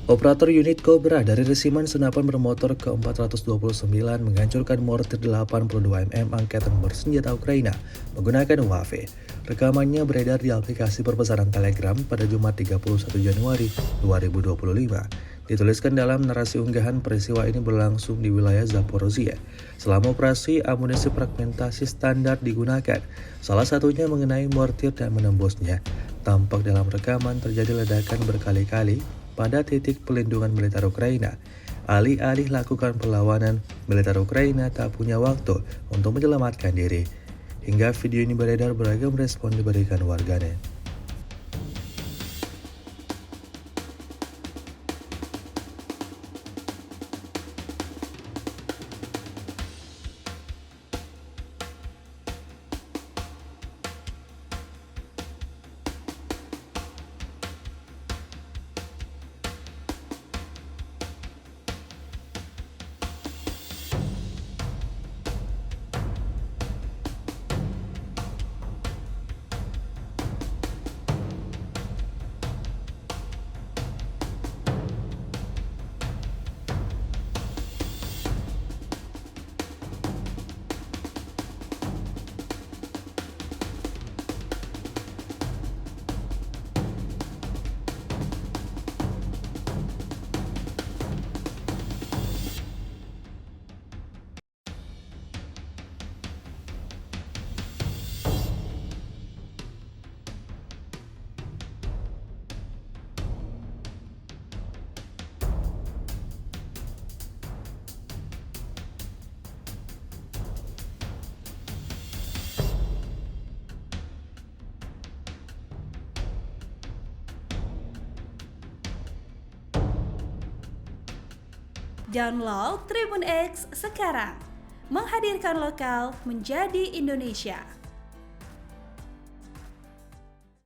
Operator unit Cobra dari resimen senapan bermotor ke-429 menghancurkan mortir 82 mm angkatan bersenjata Ukraina menggunakan UAV. Rekamannya beredar di aplikasi perpesanan Telegram pada Jumat 31 Januari 2025. Dituliskan dalam narasi unggahan, peristiwa ini berlangsung di wilayah Zaporozhye. Selama operasi, amunisi fragmentasi standar digunakan, salah satunya mengenai mortir dan menembusnya. Tampak dalam rekaman terjadi ledakan berkali-kali pada titik pelindungan militer Ukraina. Alih-alih lakukan perlawanan, militer Ukraina tak punya waktu untuk menyelamatkan diri. Hingga video ini beredar, beragam respon diberikan warganet. Download Tribun X sekarang, menghadirkan lokal menjadi Indonesia.